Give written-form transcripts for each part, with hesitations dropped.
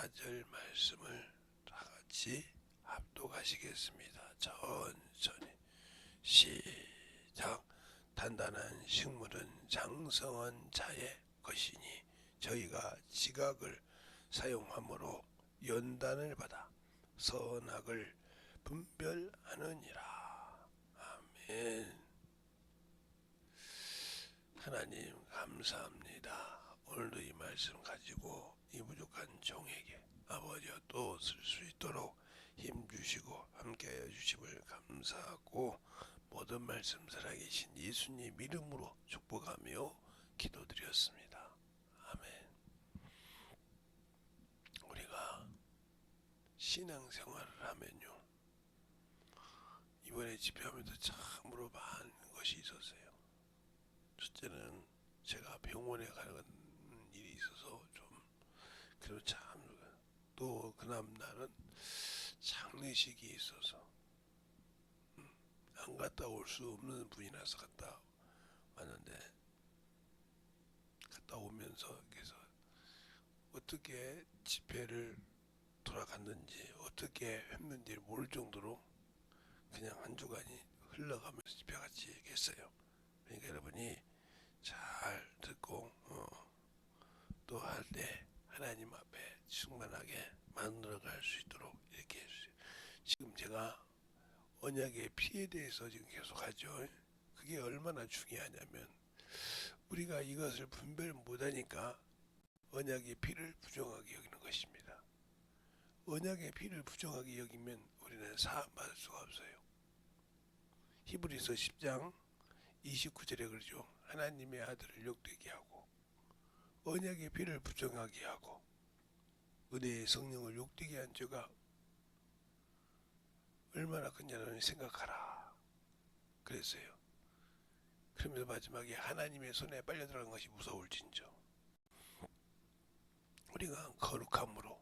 4절 말씀을 다 같이 합독하시겠습니다. 천천히 시작. 단단한 식물은 장성한 자의 것이니 저희가 지각을 사용함으로 연단을 받아 선악을 분별하느니라. 아멘. 하나님 감사합니다. 오늘도 이 말씀 가지고 이 부족한 종에게 아버지와 또 쓸 수 있도록 힘 주시고 함께하여 주심을 감사하고 모든 말씀 살아계신 예수님 이름으로 축복하며 기도드렸습니다. 아멘. 우리가 신앙생활을 하면요, 이번에 집회하면서 참으로 많은 것이 있었어요. 첫째는 제가 병원에 가는 일이 있어서 좀 그리고 또 그 다음날은 장례식이 있어서 안 갔다 올 수 없는 분이라서 갔다 왔는데, 갔다 오면서 그래서 어떻게 집회를 돌아갔는지 어떻게 했는지 모를 정도로 그냥 한 주간이 흘러가면서 집회같이 얘기했어요. 그러니까 여러분이 잘 듣고 또 할 때 하나님 앞에 충만하게 만들어갈 수 있도록 이렇게 해주세요. 지금 제가 언약의 피에 대해서 지금 계속 하죠. 그게 얼마나 중요하냐면 우리가 이것을 분별 못하니까 언약의 피를 부정하게 여기는 것입니다. 언약의 피를 부정하게 여기면 우리는 사함받을 수가 없어요. 히브리서 10장 29절에 그러죠. 하나님의 아들을 욕되게 하고 언약의 피를 부정하게 하고 은혜의 성령을 욕되게 한 죄가 얼마나 크냐는 생각하라 그랬어요. 그러면서 마지막에 하나님의 손에 빨려 들어간 것이 무서울진저. 우리가 거룩함으로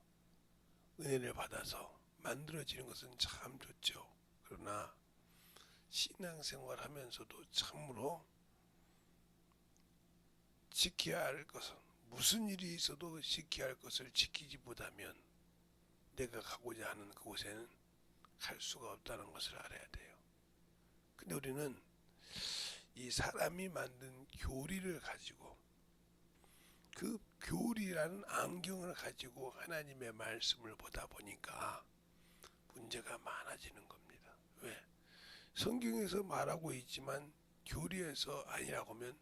은혜를 받아서 만들어지는 것은 참 좋죠. 그러나 신앙생활 하면서도 참으로 지켜야 할 것은, 무슨 일이 있어도 지켜야 할 것을 지키지 못하면 내가 가고자 하는 그곳에는 갈 수가 없다는 것을 알아야 돼요. 근데 우리는 이 사람이 만든 교리를 가지고, 그 교리라는 안경을 가지고 하나님의 말씀을 보다 보니까 문제가 많아지는 겁니다. 왜? 성경에서 말하고 있지만 교리에서 아니라고 하면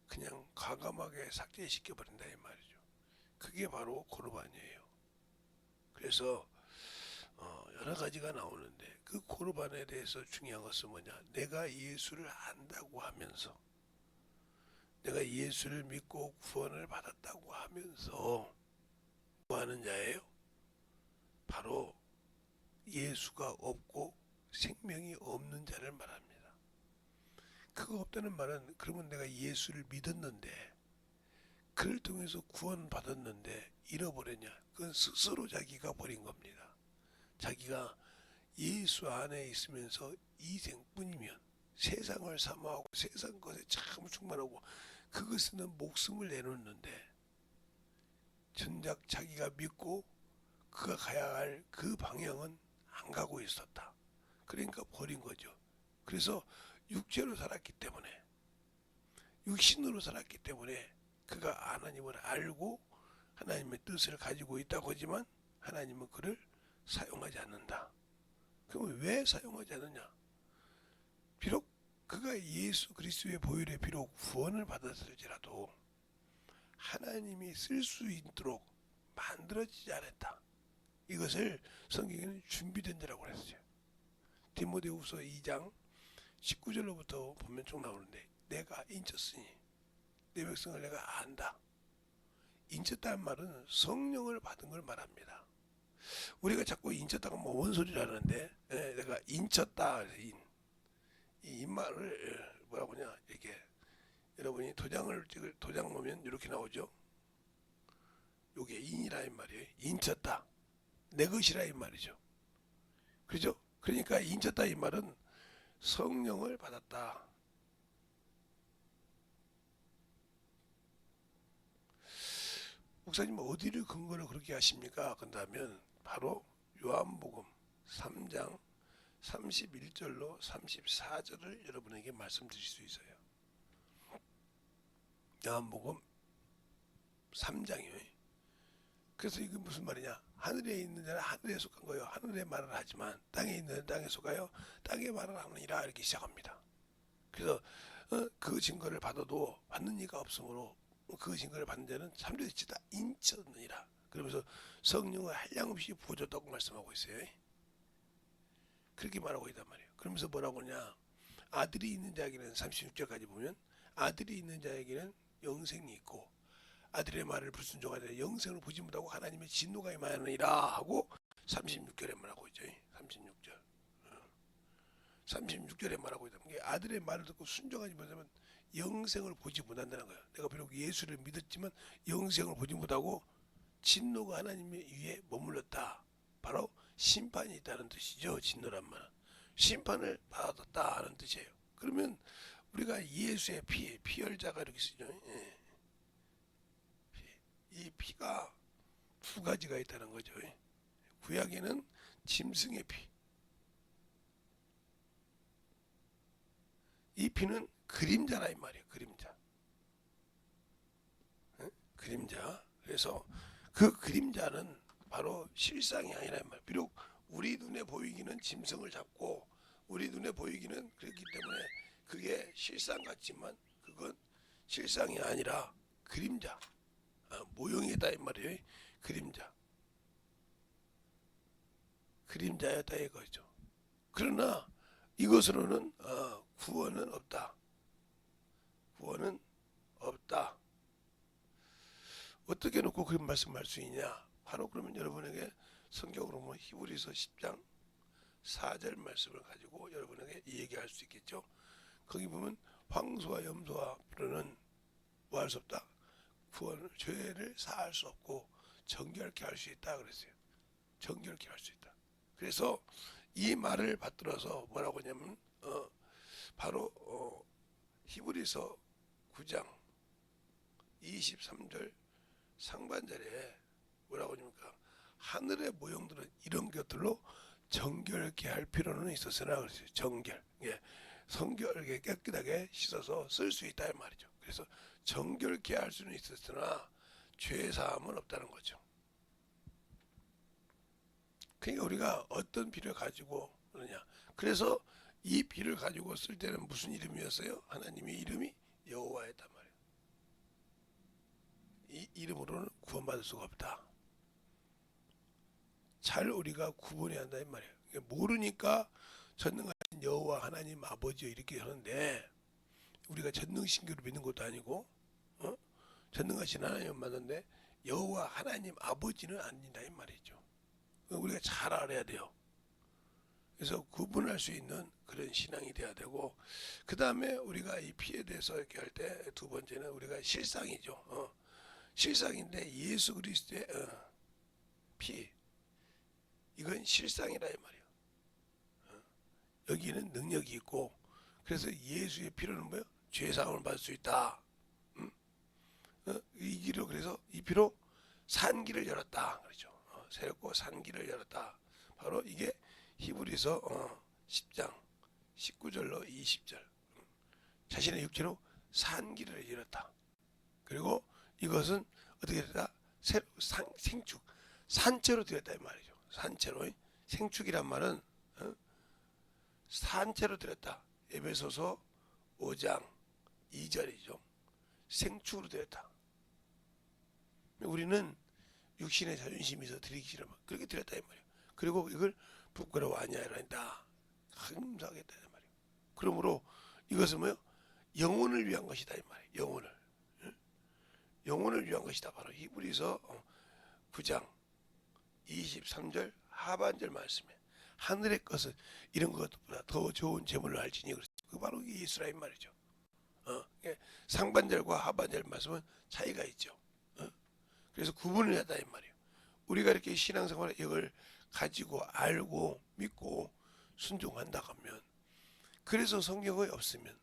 그냥 과감하게 삭제시켜버린다 이 말이죠. 그게 바로 고르반이에요. 그래서 여러 가지가 나오는데 그 고르반에 대해서 중요한 것은 뭐냐? 내가 예수를 안다고 하면서, 내가 예수를 믿고 구원을 받았다고 하면서 뭐 하는 자예요? 바로 예수가 없고 생명이 없는 자를 말합니다. 그거 없다는 말은 그러면 내가 예수를 믿었는데 그를 통해서 구원 받았는데 잃어버렸냐? 그건 스스로 자기가 버린 겁니다. 자기가 예수 안에 있으면서 이생뿐이면 세상을 사모하고 세상 것에 참 충만하고 그것은 목숨을 내놓는데 정작 자기가 믿고 그가 가야 할 그 방향은 안 가고 있었다. 그러니까 버린 거죠. 그래서 육체로 살았기 때문에, 육신으로 살았기 때문에 그가 하나님을 알고 하나님의 뜻을 가지고 있다고 하지만 하나님은 그를 사용하지 않는다. 그러면 왜 사용하지 않느냐? 비록 그가 예수 그리스도의 보혈의 피로 구원을 받았을지라도 하나님이 쓸 수 있도록 만들어지지 않았다. 이것을 성경에는 준비된 자라고 했어요. 디모데후서 2장 19절로부터 보면 쭉 나오는데, 내가 인쳤으니 내 백성을 내가 안다. 인쳤다는 말은 성령을 받은 걸 말합니다. 우리가 자꾸 인쳤다가 뭐 원소리를 하는데, 내가 인쳤다. 이 말을 뭐라고 하냐, 이렇게 여러분이 도장 보면 이렇게 나오죠. 요게 인이라 이 말이에요. 인쳤다. 내 것이라 이 말이죠. 그죠? 그러니까 인쳤다 이 말은 성령을 받았다. 목사님 어디를 근거로 그렇게 하십니까? 그런다면 바로 요한복음 3장 31절로 34절을 여러분에게 말씀드릴 수 있어요. 요한복음 3장이에요. 그래서 이게 무슨 말이냐? 하늘에 있는 자는 하늘에 속한 거요. 하늘의 말을 하지만 땅에 있는 자는 땅에 속하여 땅의 말을 하느니라 이렇게 시작합니다. 그래서 그 증거를 받아도 받는 이가 없으므로 그 증거를 받는 자는 참되지다 인쳤느니라. 그러면서 성령을 한량없이 부어줬다고 말씀하고 있어요. 그렇게 말하고 있단 말이에요. 그러면서 뭐라고 하냐? 아들이 있는 자에게는 36절까지 보면 아들이 있는 자에게는 영생이 있고 아들의 말을 불순종하되 영생을 보지 못하고 하나님의 진노가 임하느니라 하고 36절에 말하고 있죠. 36절. 36절에 말하고 있다. 아들의 말을 듣고 순종하지 못하면 영생을 보지 못한다는 거예요. 내가 비록 예수를 믿었지만 영생을 보지 못하고 진노가 하나님의 위에 머물렀다. 바로 심판이 있다는 뜻이죠. 진노란 말은 심판을 받았다는 뜻이에요. 그러면 우리가 예수의 피혈자가 이렇게 쓰죠. 이 피가 두 가지가 있다는 거죠. 구약에는 짐승의 피, 이 피는 그림자라 이 말이에요. 그림자. 그림자. 그래서 그 그림자는 바로 실상이 아니라 이 말이에요. 비록 우리 눈에 보이기는 짐승을 잡고 우리 눈에 보이기는 그렇기 때문에 그게 실상 같지만 그건 실상이 아니라 그림자. 모형이다 이 말이에요. 그림자. 그림자였다 이거죠. 그러나 이것으로는 구원은 없다. 구원은 없다. 어떻게 놓고 그런 말씀할 수 있냐? 바로 그러면 여러분에게 성경으로 보면 히브리서 10장 4절 말씀을 가지고 여러분에게 얘기할 수 있겠죠. 거기 보면 황소와 염소와 불은 뭐 할 수 없다. 구원을 죄를 사할 수 없고 정결케 할 수 있다 그랬어요. 정결케 할 수 있다. 그래서 이 말을 받들어서 뭐라고 하냐면 바로 히브리서 9장 23절 상반절에 뭐라고 하니까 하늘의 모형들은 이런 것들로 정결케 할 필요는 있었으나 그랬어요. 정결. 예. 성결하게 깨끗하게 씻어서 쓸 수 있다 이 말이죠. 그래서 정결케 할 수는 있었으나 죄 사함은 없다는 거죠. 그러니까 우리가 어떤 피를 가지고 그러냐. 그래서 이 피를 가지고 쓸 때는 무슨 이름이었어요? 하나님의 이름이 여호와였단 말이에요. 이 이름으로는 구원받을 수가 없다. 잘 우리가 구분해야 한다 이 말이에요. 모르니까 전능하신 여호와 하나님 아버지 이렇게 하는데 우리가 전능신교를 믿는 것도 아니고 전능하신 하나님 맞는데 여호와 하나님 아버지는 아니다 이 말이죠. 우리가 잘 알아야 돼요. 그래서 구분할 수 있는 그런 신앙이 돼야 되고 그 다음에 우리가 이 피에 대해서 이렇게 할 때 두 번째는 우리가 실상이죠. 실상인데 예수 그리스도의 피 이건 실상이라 이 말이에요. 여기는 능력이 있고 그래서 예수의 피로는 뭐예요? 죄사함을 받을 수 있다. 이 길로 그래서 이 피로 산길을 열었다. 그렇죠. 새롭고 산길을 열었다. 바로 이게 히브리서 10장 19절로 20절. 자신의 육체로 산길을 열었다. 그리고 이것은 어떻게 됐다? 생축, 산채로 되었다 이 말이죠. 산채로. 생축이란 말은 산채로 되었다. 에베소서 5장 2절이죠. 생축으로 되었다. 우리는 육신의 자존심이 있어 드리기 싫으면 그렇게 드렸다 이 말이에요. 그리고 이걸 부끄러워 아니하리라 감사하겠다 이 말이에요. 그러므로 이것은 뭐요? 영혼을 위한 것이다 이 말이에요. 영혼을. 영혼을 위한 것이다. 바로 히브리서 9장 23절 하반절 말씀에 하늘의 것은 이런 것보다 더 좋은 재물을 알지니 그렇죠. 그 바로 예수라 이 말이죠. 상반절과 하반절 말씀은 차이가 있죠. 그래서 구분을 하다 이 말이에요. 우리가 이렇게 신앙생활에 이걸 가지고 알고 믿고 순종한다 하면 그래서 성경이 없으면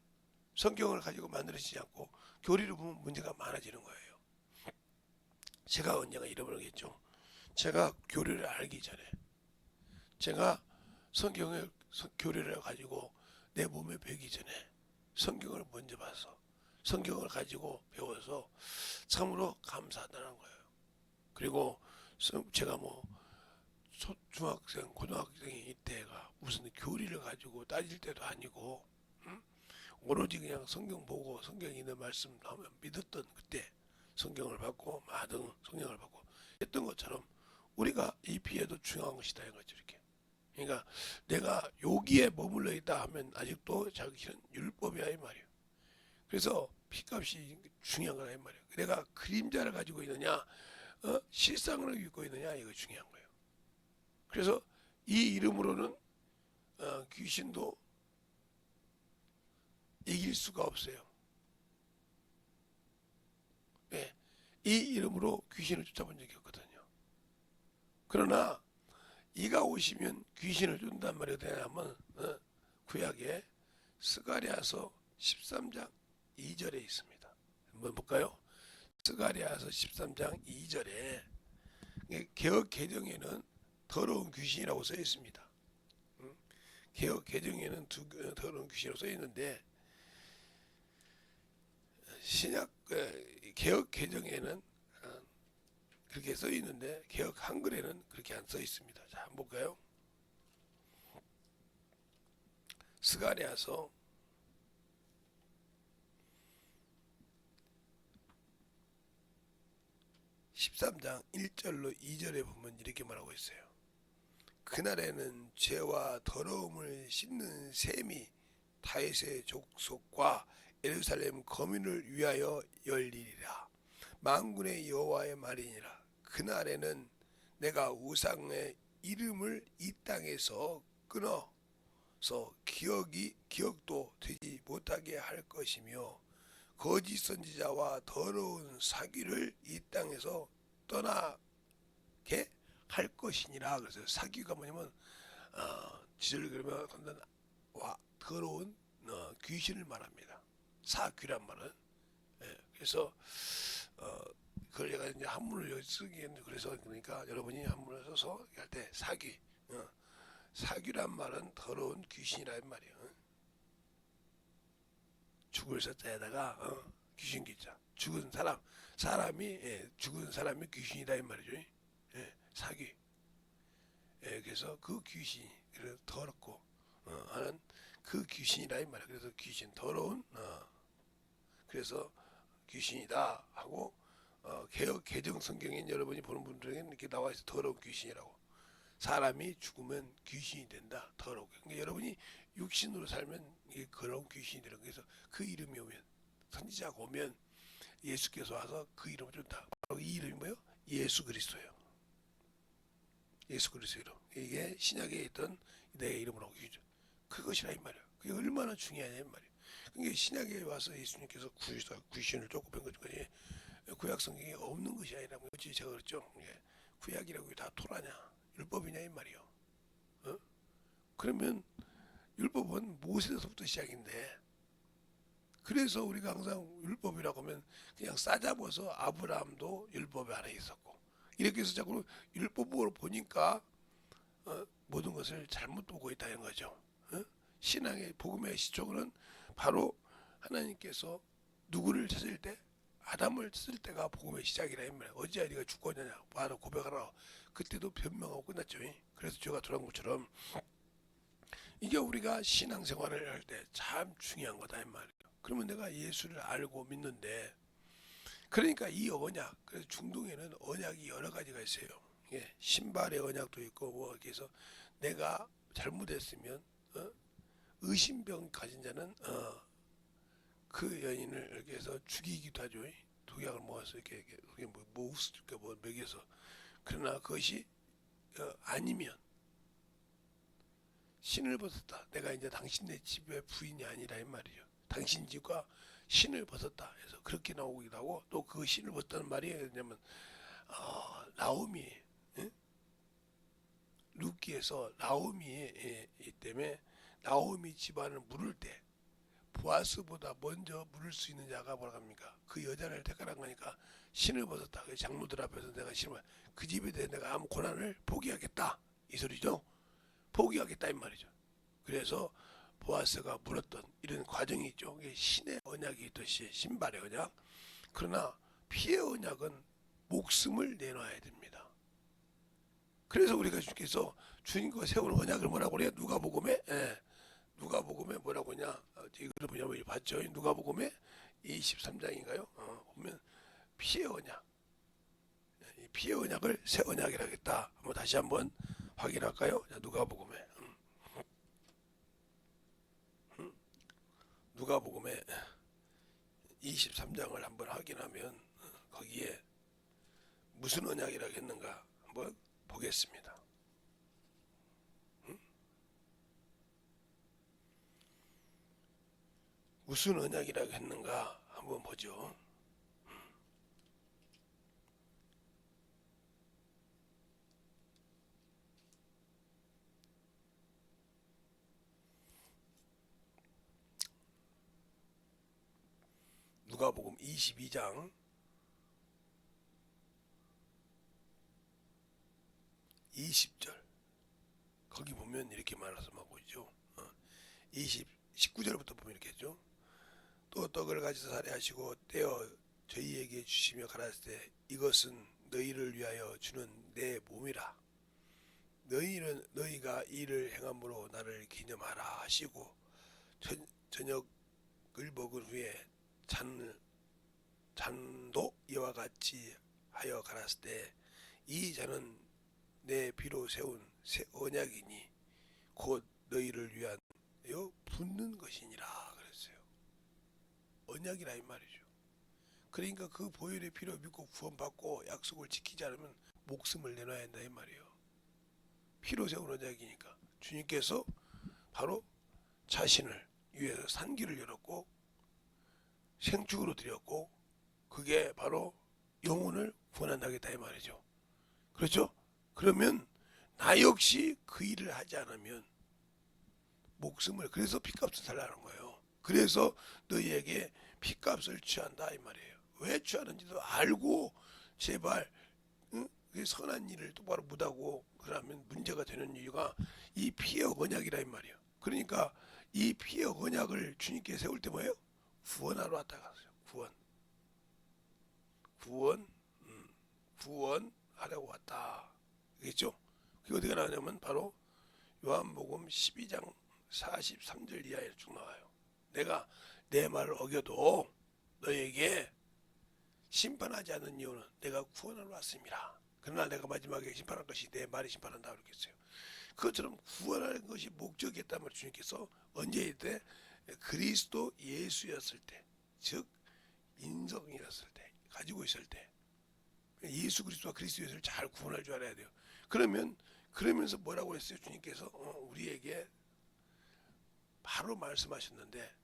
성경을 가지고 만들어지지 않고 교리를 보면 문제가 많아지는 거예요. 제가 언젠가 잃어버리겠죠. 제가 교리를 알기 전에, 제가 성경의 교리를 가지고 내 몸에 배기 전에 성경을 먼저 봐서 성경을 가지고 배워서 참으로 감사하다는 거예요. 그리고 제가 뭐 중학생, 고등학생이 이때가 무슨 교리를 가지고 따질 때도 아니고, 오로지 그냥 성경 보고 성경에 있는 말씀 하면 믿었던 그때 성경을 받고 마등 성경을 받고 했던 것처럼 우리가 이 피해도 중요한 것이다 이거죠. 이렇게. 그러니까 내가 여기에 머물러 있다 하면 아직도 자기는 율법이야 이 말이에요. 그래서 피값이 중요한 거다 이 말이에요. 내가 그림자를 가지고 있느냐, 실상을 입고 있느냐 이거 중요한 거예요. 그래서 이 이름으로는 귀신도 이길 수가 없어요. 네, 이 이름으로 귀신을 쫓아본 적이 없거든요. 그러나 이가 오시면 귀신을 쫓는단 말이 되냐면 구약에 스가랴서 13장 2절에 있습니다. 한번 볼까요? 스가랴서 13장 2절에 개역 개정에는 더러운 귀신이라고 써 있습니다. 개역 개정에는 더러운 귀신이라고 써 있는데 신약 개역 개정에는 그렇게 써 있는데 개역 한글에는 그렇게 안 써 있습니다. 자, 한번 볼까요? 스가랴서 13장 1절로 2절에 보면 이렇게 말하고 있어요. 그날에는 죄와 더러움을 씻는 셈이 다윗의 족속과 예루살렘 거민을 위하여 열리리라. 만군의 여호와의 말이니라. 그날에는 내가 우상의 이름을 이 땅에서 끊어서 기억도 되지 못하게 할 것이며 거짓 선지자와 더러운 사귀를 이 땅에서 떠나게 할 것이니라. 그래서 사귀가 뭐냐면 지절 그러면 더러운 귀신을 말합니다. 사귀란 말은. 예, 그래서 그걸 제가 이제 한문을 쓰기에는 그래서 그러니까 여러분이 한문을 써서 할 때 사귀, 사귀란 말은 더러운 귀신이란 말이에요. 죽을 사자에다가 귀신 기자, 죽은 사람이 죽은 사람이 귀신이다 이 말이죠. 예, 사귀. 예, 그래서 그 귀신이 그래서 더럽고 하는 그 귀신이라 이 말이에요. 그래서 귀신 더러운 그래서 귀신이다 하고 개역 개정 성경인 여러분이 보는 분들에게는 이렇게 나와 있어 더러운 귀신이라고. 사람이 죽으면 귀신이 된다. 더럽고. 그러니까 여러분이 육신으로 살면 이게 더러운 귀신이 되는 거예요. 그래서 그 이름이 오면 선지자가 오면 예수께서 와서 그 이름을 준다. 바로 이 이름이 뭐예요? 예수 그리스도예요. 예수 그리스도 이름. 이게 신약에 있던 내 이름으로 오기죠. 그것이라 이 말이에요. 그게 얼마나 중요하냐 이 말이에요. 그게 신약에 와서 예수님께서 귀신을 쫓고 뺀 거지. 구약 성경에 없는 것이 아니라 어찌 제가 그랬죠. 구약이라고 다 토라냐 율법이냐 이 말이요. 그러면 율법은 모세서부터 시작인데 그래서 우리가 항상 율법이라고 하면 그냥 싸잡아서 아브라함도 율법 안에 있었고 이렇게 해서 자꾸 율법으로 보니까 모든 것을 잘못 보고 있다는 거죠. 신앙의 복음의 시초는 바로 하나님께서 누구를 찾을 때 아담을 찾을 때가 복음의 시작이라 이 말이야. 어찌 네가 죽었느냐 바로 고백하라. 그때도 변명하고 끝났죠. 그래서 죄가 돌아온 것처럼 이게 우리가 신앙생활을 할 때 참 중요한 거다 이 말이에요. 그러면 내가 예수를 알고 믿는데 그러니까 이 언약 그래서 중동에는 언약이 여러 가지가 있어요. 신발의 언약도 있고 뭐 그래서 내가 잘못했으면 의심병 가진 자는 그 여인을 이렇게 해서 죽이기도 하죠. 독약을 모아서 이렇게 뭐 먹여서. 그러나 그것이 아니면 신을 벗었다. 내가 이제 당신네 집의 부인이 아니라 이 말이죠. 당신 집과 신을 벗었다. 해서 그렇게 나오기도 하고 또 그 신을 벗었다는 말이 뭐냐면 나오미 룻기에서 나오미 때문에 나오미 집안을 물을 때 보아스보다 먼저 물을 수 있는 자가 뭐라 합니까? 그 여자를 택하란 거니까 신을 벗었다. 그 장로들 앞에서 내가 신을 그 집에 대해 내가 아무 고난을 포기하겠다 이 소리죠. 포기하겠다 이 말이죠. 그래서 보아스가 물었던 이런 과정이 있죠. 이게 신의 언약이 있듯이 신발의 언약. 그러나 피의 언약은 목숨을 내놔야 됩니다. 그래서 우리가 주께서 주님과 세운 언약을 뭐라고 그래요? 누가복음에 누가복음에 뭐라고 하냐? 이거를 뭐냐면 봤죠? 누가복음에 23장인가요? 보면 피의 언약, 이 피의 언약을 새 언약이라 하겠다. 한번 다시 한번 확인할까요? 자, 누가복음에 누가복음에 23장을 한번 확인하면 거기에 무슨 언약이라고 했는가 한번 보겠습니다. 무슨 언약이라고 했는가 한번 보죠. 누가복음 22장 20절 거기 보면 이렇게 말씀하고 있죠. 19절부터 보면 이렇게 했죠. 또 떡을 가지사 살해하시고 떼어 저희에게 주시며 가라사대 때 이것은 너희를 위하여 주는 내 몸이라. 너희가 이를 행함으로 나를 기념하라 하시고 저녁을 먹은 후에 잔도 이와 같이 하여 가라사대 때 이 잔은 내 피로 세운 새 언약이니 곧 너희를 위하여 붓는 것이니라 그랬어요. 언약이라 이 말이죠. 그러니까 그 보혈의 피로 믿고 구원받고 약속을 지키지 않으면 목숨을 내놔야 한다 이 말이에요. 피로 세운 언약이니까 주님께서 바로 자신을 위해서 산길을 열었고 생축으로 드렸고 그게 바로 영혼을 구원한다겠다 이 말이죠. 그렇죠? 그러면 나 역시 그 일을 하지 않으면 목숨을 그래서 피값을 달라는 거예요. 그래서 너희에게 피값을 취한다 이 말이에요. 왜 취하는지도 알고 제발 선한 일을 똑바로 못하고 그러면 문제가 되는 이유가 이 피의 언약이라 이 말이에요. 그러니까 이 피의 언약을 주님께 세울 때 뭐예요? 구원하러 왔다 갔어요. 구원하려고 왔다. 그겠죠? 그게 어디가 나오냐면 바로 요한복음 12장 43절 이하에 쭉 나와요. 내가 내 말을 어겨도 너에게 심판하지 않는 이유는 내가 구원하러 왔습니다. 그러나 내가 마지막에 심판할 것이 내 말이 심판한다 그랬겠어요. 그것처럼 구원하는 것이 목적이었다면 주님께서 언제 때 그리스도 예수였을 때, 즉 인성이었을 때, 가지고 있을 때 예수 그리스도와 그리스도 예수를 잘 구분할 줄 알아야 돼요. 그러면서 뭐라고 했어요? 주님께서 우리에게 바로 말씀하셨는데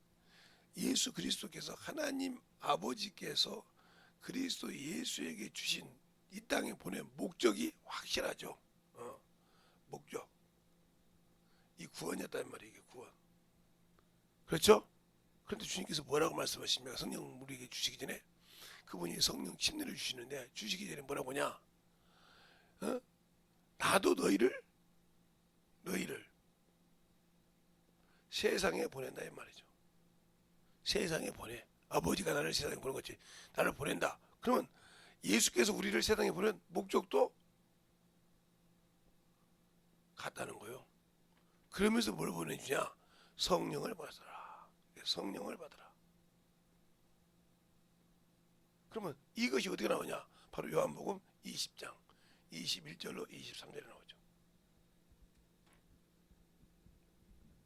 예수 그리스도께서 하나님 아버지께서 그리스도 예수에게 주신 이 땅에 보낸 목적이 확실하죠. 목적. 이 구원이었단 말이에요. 이게 구원. 그렇죠? 그런데 주님께서 뭐라고 말씀하십니까? 성령 우리에게 주시기 전에 그분이 성령 침례를 주시는데 주시기 전에 뭐라고 하냐? 나도 너희를 세상에 보낸다 이 말이죠. 세상에 보내. 아버지가 나를 세상에 보낸 거지. 나를 보낸다. 그러면 예수께서 우리를 세상에 보낸 목적도 같다는 거예요. 그러면서 뭘 보내주냐? 성령을 받아라. 성령을 받아라. 그러면 이것이 어디가 나오냐? 바로 요한복음 20장 21절로 23절에 나오죠.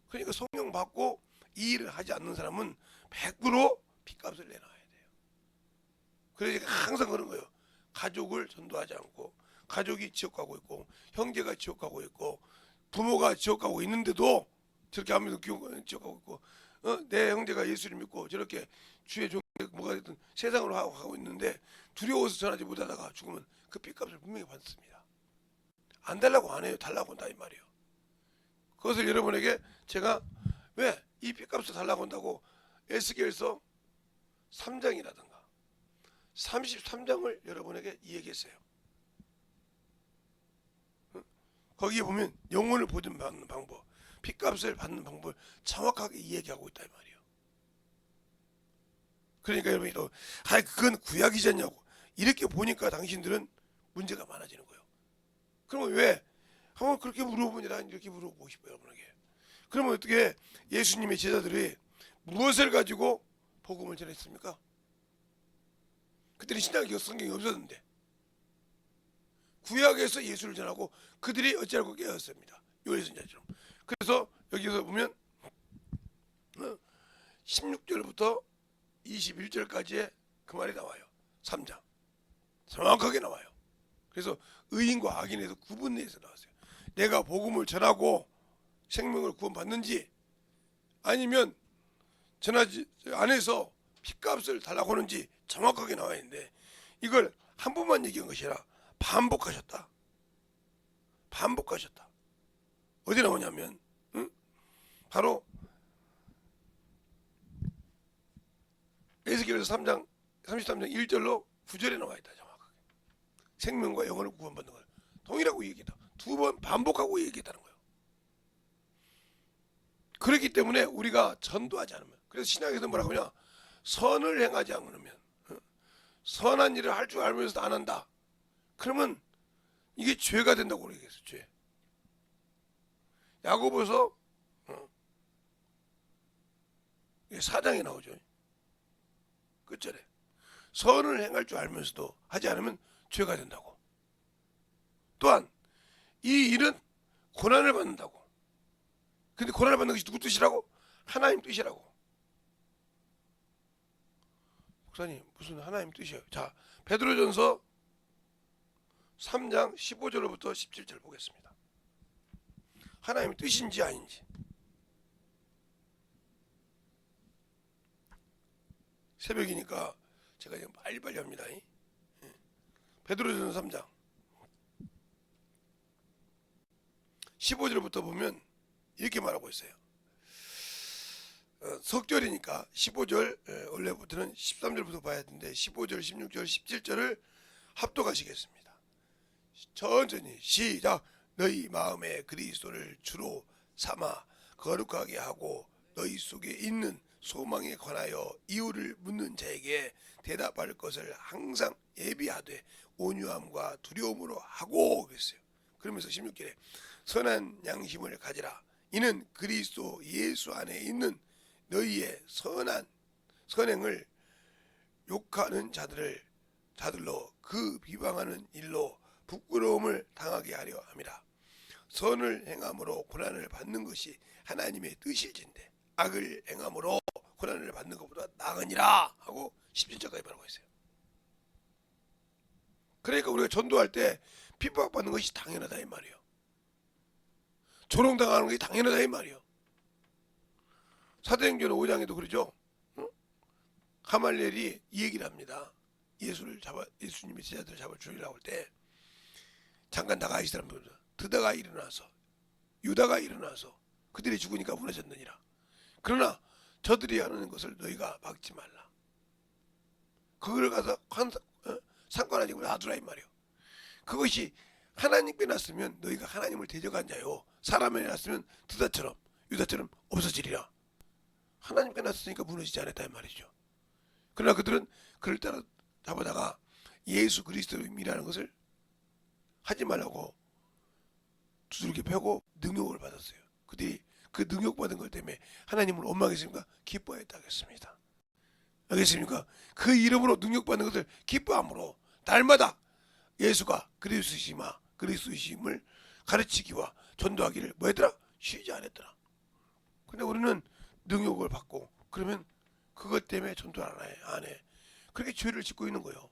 그러니까 성령 받고 이 일을 하지 않는 사람은 100% 핏값을 내놔야 돼요. 그래서 항상 그런 거예요. 가족을 전도하지 않고 가족이 지옥 가고 있고 형제가 지옥 가고 있고 부모가 지옥 가고 있는데도 저렇게 하면서 지옥 가고 있고 내 형제가 예수를 믿고 저렇게 주의 종 뭐가 됐든 세상으로 하고 있는데 두려워서 전하지 못하다가 죽으면 그 핏값을 분명히 받습니다. 안 달라고 안 해요. 달라고 한다 이 말이에요. 그것을 여러분에게 제가 왜 이 핏값을 달라고 한다고 에스겔서 3장이라든가 33장을 여러분에게 이야기했어요. 거기에 보면 영혼을 보존받는 방법, 핏값을 받는 방법을 정확하게 이야기하고 있다 이 말이에요. 그러니까 여러분이 또 그건 구약이잖냐고 이렇게 보니까 당신들은 문제가 많아지는 거예요. 그러면 왜 한번 그렇게 물어보니라 이렇게 물어보고 싶어요 여러분에게. 그러면 어떻게 예수님의 제자들이 무엇을 가지고 복음을 전했습니까? 그들이 신약이 성경이 없었는데 구약에서 예수를 전하고 그들이 어찌하고 깨었습니다. 요리선자처럼. 그래서 여기서 보면 16절부터 21절까지의 그 말이 나와요. 3장 정확하게 나와요. 그래서 의인과 악인에서 구분해서 나왔어요. 내가 복음을 전하고 생명을 구원받는지 아니면 전하지 안에서 핏값을 달라고 하는지 정확하게 나와 있는데 이걸 한 번만 얘기한 것이 아니라 반복하셨다. 어디 나오냐면 바로 에스겔서 3장 33장 1절로 9절에 나와 있다. 정확하게 생명과 영혼을 구원받는 걸 동일하고 얘기다. 두 번 반복하고 얘기했다는 거예요. 그렇기 때문에 우리가 전도하지 않으면, 그래서 신약에서 뭐라고 하냐, 선을 행하지 않으면, 선한 일을 할 줄 알면서도 안 한다. 그러면 이게 죄가 된다고 얘기했어요. 죄. 야고보서 4장에 나오죠. 끝절에 선을 행할 줄 알면서도 하지 않으면 죄가 된다고. 또한 이 일은 고난을 받는다고. 근데 고난을 받는 것이 누구 뜻이라고? 하나님 뜻이라고. 목사님 무슨 하나님 뜻이에요? 자, 베드로전서 3장 15절부터 17절 보겠습니다. 하나님의 뜻인지 아닌지. 새벽이니까 제가 지금 빨리빨리 합니다. 베드로전서 3장 15절부터 보면 이렇게 말하고 있어요. 석절이니까 15절 원래부터는 13절부터 봐야 되는데 15절, 16절, 17절을 합독하시겠습니다. 천천히 시작. 너희 마음에 그리스도를 주로 삼아 거룩하게 하고 너희 속에 있는 소망에 관하여 이유를 묻는 자에게 대답할 것을 항상 예비하되 온유함과 두려움으로 하고 그랬어요. 그러면서 16절에 선한 양심을 가지라. 이는 그리스도 예수 안에 있는 너희의 선행을 욕하는 자들로 그 비방하는 일로 부끄러움을 당하게 하려 함이라. 선을 행함으로 고난을 받는 것이 하나님의 뜻일진데 악을 행함으로 고난을 받는 것보다 나으니라 하고 17절까지 말하고 있어요. 그러니까 우리가 전도할 때 핍박받는 것이 당연하다 이 말이에요. 조롱당하는 것이 당연하다 이 말이에요. 사도행전 5장에도 그러죠. 가말리엘이 이 얘기를 합니다. 예수님의 제자들을 잡아 죽이려고 할 때 잠깐 나가 있으란 분들 드다가 일어나서 유다가 일어나서 그들이 죽으니까 무너졌느니라. 그러나 저들이 하는 것을 너희가 막지 말라. 그걸 가서 상관하지고 놔두라 이 말이에요. 그것이 하나님께 났으면 너희가 하나님을 대적한 자요, 사람에게 났으면 드다처럼 유다처럼 없어지리라. 하나님께 났으니까 무너지지 않았다 이 말이죠. 그러나 그들은 그를 따라 잡아다가 예수 그리스도를 믿라는 것을 하지 말라고 두들겨 패고 능욕을 받았어요. 그들이 그 능욕받은 것 때문에 하나님을 원망했습니까? 기뻐했다겠습니다. 알겠습니까? 그 이름으로 능욕받는 것을 기뻐함으로 날마다 예수가 그리스도이심을 가르치기와 전도하기를 뭐했더라? 쉬지 않았더라. 근데 우리는 능욕을 받고 그러면 그것 때문에 전도를 안 해. 그렇게 죄를 짓고 있는 거예요.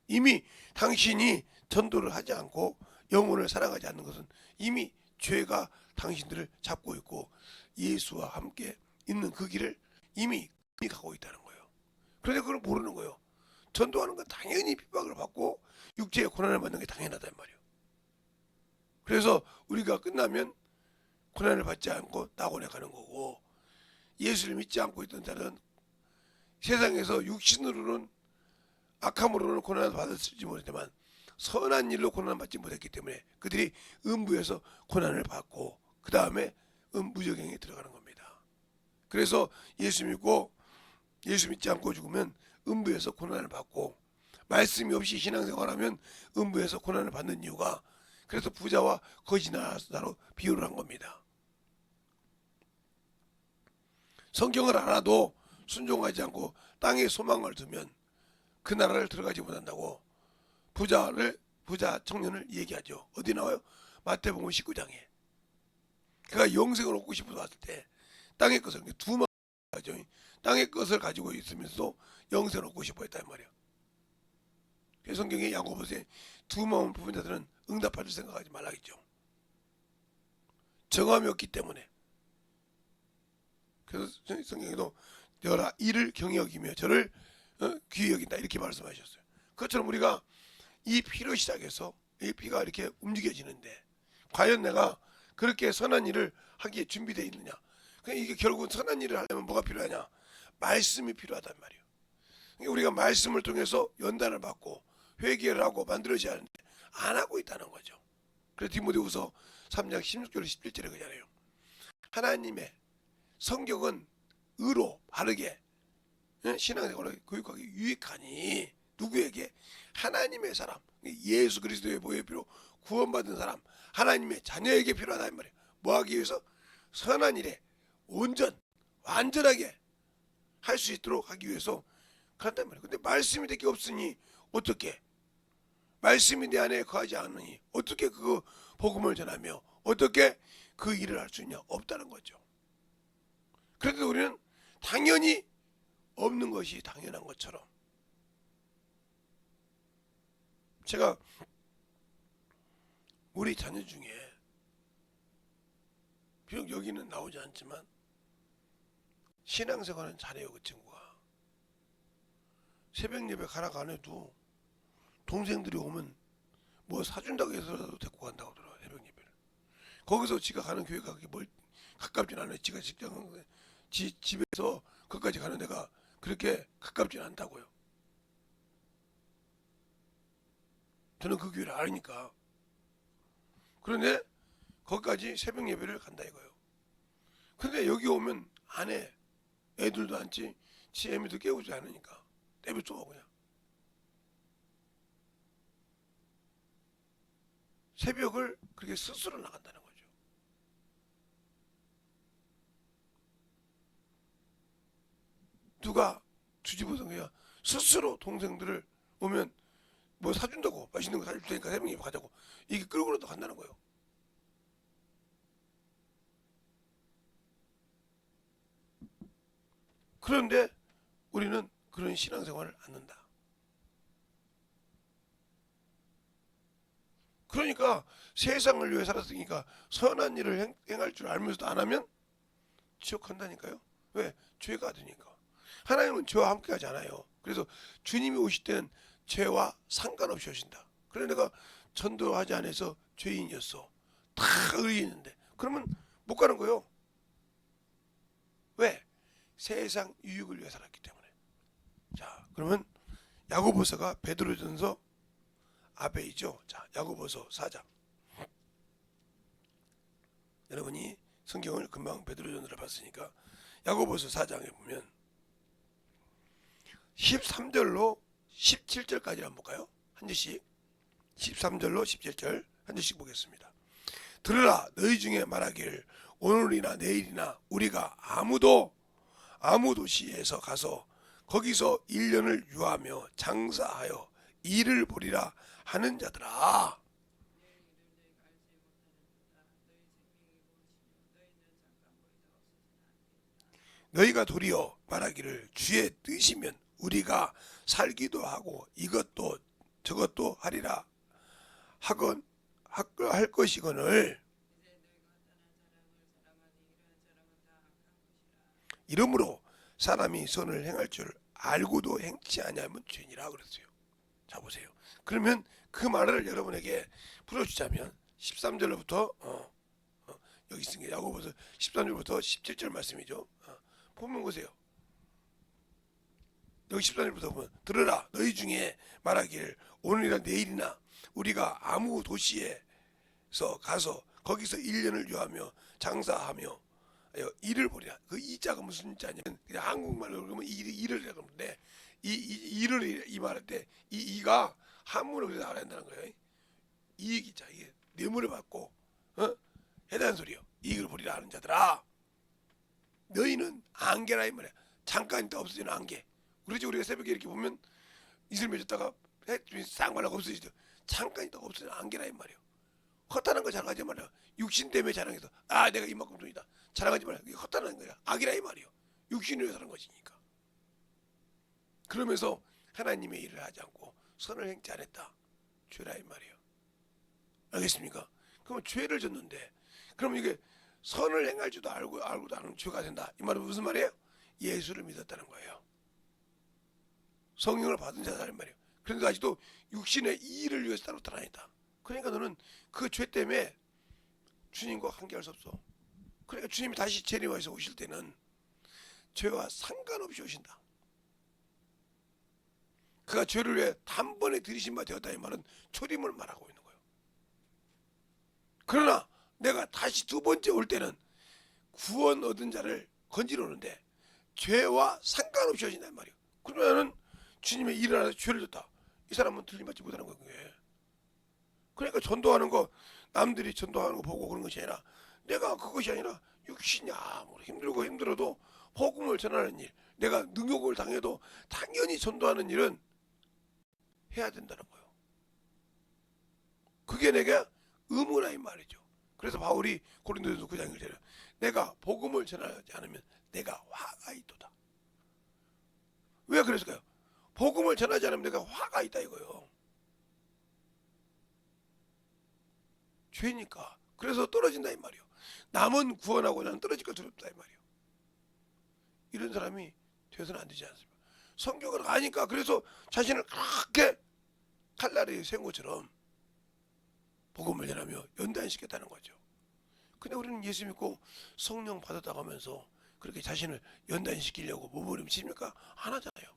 이미 당신이 전도를 하지 않고 영혼을 사랑하지 않는 것은 이미 죄가 당신들을 잡고 있고 예수와 함께 있는 그 길을 이미 가고 있다는 거예요. 그런데 그걸 모르는 거예요. 전도하는 건 당연히 핍박을 받고 육체의 고난을 받는 게 당연하단 말이에요. 그래서 우리가 끝나면 고난을 받지 않고 낙원에 가는 거고, 예수를 믿지 않고 있던 자는 세상에서 육신으로는 악함으로는 고난을 받았을지 모르지만 선한 일로 고난을 받지 못했기 때문에 그들이 음부에서 고난을 받고 그 다음에 무저갱에 들어가는 겁니다. 그래서 예수 믿고 예수 믿지 않고 죽으면 음부에서 고난을 받고 말씀이 없이 신앙생활하면 음부에서 고난을 받는 이유가 그래서 부자와 거지 나라로 비유를 한 겁니다. 성경을 알아도 순종하지 않고 땅에 소망을 두면 그 나라를 들어가지 못한다고 부자 청년을 얘기하죠. 어디 나와요? 마태복음 19장에. 그가 영생을 얻고 싶어서 왔을 때 땅의 것을 두 마음 가죠. 땅의 것을 가지고 있으면서도 영생을 얻고 싶어 했단 말이에요. 그래서 성경에 야고보서에 두 마음을 품은 자들은 응답받을 생각하지 말라겠죠. 정함이 없기 때문에. 그래서 성경에도 너라 이를 경히 여기며 저를 귀히 여긴다 이렇게 말씀하셨어요. 그것처럼 우리가 이 피로 시작해서 이 피가 이렇게 움직여지는데 과연 내가 그렇게 선한 일을 하기에 준비되어 있느냐. 그러니까 이게 결국 선한 일을 하려면 뭐가 필요하냐. 말씀이 필요하단 말이에요. 그러니까 우리가 말씀을 통해서 연단을 받고 회개를 하고 만들어져야 하는데 안 하고 있다는 거죠. 그래서 디모데후서 3장 16절 17절에 그러잖아요. 하나님의 성경은 의로 바르게 신앙생활을 교육하기 유익하니 누구에게? 하나님의 사람, 예수 그리스도의 보혈 피로 구원받은 사람, 하나님의 자녀에게 필요하다 이 말이에요. 뭐하기 위해서? 선한 일에 완전하게 할 수 있도록 하기 위해서 그런단 말이에요. 근데 말씀이 될 게 없으니 어떻게? 말씀이 내 안에 거하지 않으니 어떻게 그 복음을 전하며 어떻게 그 일을 할 수 있냐? 없다는 거죠. 그래도 우리는 당연히 없는 것이 당연한 것처럼 제가 우리 자녀 중에 비록 여기는 나오지 않지만 신앙생활은 잘해요. 그 친구가 새벽 예배 가라고 안 해도 동생들이 오면 뭐 사준다고 해서라도 데리고 간다고 하더라고요. 새벽 예배를 거기서 지가 가는 교회가 그렇게 가깝진 않아요. 지가 직장 집에서 거기까지 가는 데가 그렇게 가깝진 않다고요. 저는 그 교회를 아니까. 그런데 거기까지 새벽 예배를 간다 이거예요. 근데 여기 오면 안 해. 애들도 앉지 지 애미도 깨우지 않으니까 내버려 그냥. 새벽을 그렇게 스스로 나간다는 거죠. 누가 뒤집어서 그냥 스스로 동생들을 오면 뭐 사준다고 맛있는 거 사줄 테니까 새벽 예배 가자고 이게 끌고라도 간다는 거예요. 그런데 우리는 그런 신앙생활을 않는다. 그러니까 세상을 위해 살았으니까 선한 일을 행할 줄 알면서도 안 하면 지옥한다니까요. 왜? 죄가 되니까. 하나님은 죄와 함께 하지 않아요. 그래서 주님이 오실 때는 죄와 상관없이 오신다. 그래 내가 전도하지 않아서 죄인이었어. 다 의인인데 그러면 못 가는 거예요. 왜? 세상 유익을 위해 살았기 때문에. 자, 그러면 야고보서가 베드로전서 앞에 있죠. 자, 야고보서 4장. 여러분이 성경을 금방 베드로전서를 봤으니까 야고보서 4장에 보면 13절로 17절까지 한번 볼까요? 한 절씩. 13절로 17절 한 절씩 보겠습니다. 들으라 너희 중에 말하기를 오늘이나 내일이나 우리가 아무 도시에서 가서 거기서 1년을 유하며 장사하여 일을 보리라 하는 자들아. 너희가 도리어 말하기를 주의 뜻이면 우리가 살기도 하고 이것도 저것도 하리라 하건 할 것이거늘 이러므로 사람이 선을 행할 줄 알고도 행치 아니하면 죄니라 그랬어요. 자 보세요. 그러면 그 말을 여러분에게 풀어주자면 13절부터 여기 있으니까 야고보서 13절부터 17절 말씀이죠. 보면 보세요. 여기 14절부터 보면 들으라 너희 중에 말하기를 오늘이나 내일이나 우리가 아무 도시에서 가서 거기서 1년을 유하며 장사하며 일을 보리라. 그 이자가 무슨 자냐면 그냥 한국말로 그러면 일을이라고 하는데 이 일을 이 말할 때 이 이가 한문으로 그래서 알아야 한다는 거예요. 이익이자 이게 뇌물을 받고 해다는 소리요. 이익을 보리라 하는 자들아 너희는 안개라 이 말이야. 잠깐 있다 없어지는 안개. 그렇죠. 우리가 새벽에 이렇게 보면 이슬 맺었다가 싹 말라고 없어지죠. 잠깐 있다가 없어지는 안개라 이 말이에요. 헛다는 거 자랑하지 말라. 육신 때문에 자랑해서 내가 이만큼 돈이다 자랑하지 말라. 이게 헛다는 거야. 악이라 이 말이에요. 육신으로 사는 것이니까. 그러면서 하나님의 일을 하지 않고 선을 행치 않았다. 죄라 이 말이에요. 알겠습니까? 그러면 죄를 졌는데 그럼 이게 선을 행할 줄도 알고도 안 하는 죄가 된다. 이 말은 무슨 말이에요? 예수를 믿었다는 거예요. 성령을 받은 자라는 말이에요. 그런데 아직도 육신의 이의를 위해서 따로 살아다니다. 그러니까 너는 그 죄 때문에 주님과 관계할 수 없어. 그러니까 주님이 다시 재림하셔서 오실 때는 죄와 상관없이 오신다. 그가 죄를 위해 단번에 들이신 바 되었다 이 말은 초림을 말하고 있는 거예요. 그러나 내가 다시 두 번째 올 때는 구원 얻은 자를 건지러 오는데 죄와 상관없이 오신단 말이에요. 그러면은 주님의 일을 하셔서 죄를 졌다. 이 사람은 틀림받지 못하는 거예요. 그러니까 전도하는 거 남들이 전도하는 거 보고 그런 것이 아니라 내가 그것이 아니라 육신이 아무리 힘들고 힘들어도 복음을 전하는 일, 내가 능욕을 당해도 당연히 전도하는 일은 해야 된다는 거예요. 그게 내가 의무라 이 말이죠. 그래서 바울이 고린도전서 9장 1절에 내가 복음을 전하지 않으면 내가 화가 있도다. 왜 그랬을까요? 복음을 전하지 않으면 내가 화가 있다 이거예요. 죄니까. 그래서 떨어진다 이 말이에요. 남은 구원하고 나는 떨어질까 두렵다 이 말이에요. 이런 사람이 되어서는 안 되지 않습니까? 성경을 아니까 그래서 자신을 그렇게 칼날에 세운 것처럼 복음을 전하며 연단시켰다는 거죠. 근데 우리는 예수 믿고 성령 받았다고 하면서 그렇게 자신을 연단시키려고 몸부림칩니까? 안 하잖아요.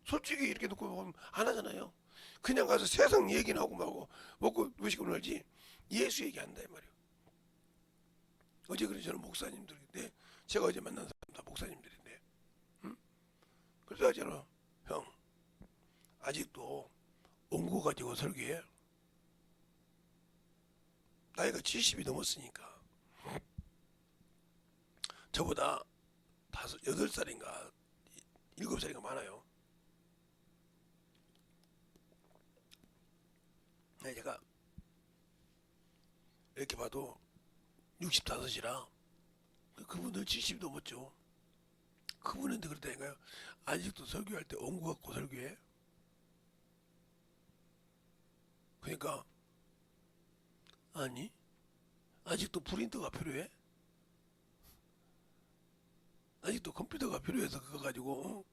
솔직히 이렇게 놓고 보면 안 하잖아요. 그냥 가서 세상 얘기나 하고 말고 먹고 무식고 놀지 예수 얘기한다 이 말이에요. 어제 그래 저는 목사님들인데 제가 어제 만난 사람 다 목사님들인데 그래서 저는 형 아직도 온고 가지고 설교해. 나이가 70이 넘었으니까 저보다 8살인가 7살인가 많아요. 제가 이렇게 봐도 65이라 그분들 70 넘었죠. 그분한테 그랬다니까요. 아직도 설교할 때 온고 갖고 설교해. 그러니까 아니 아직도 프린터가 필요해? 아직도 컴퓨터가 필요해서 그거 가지고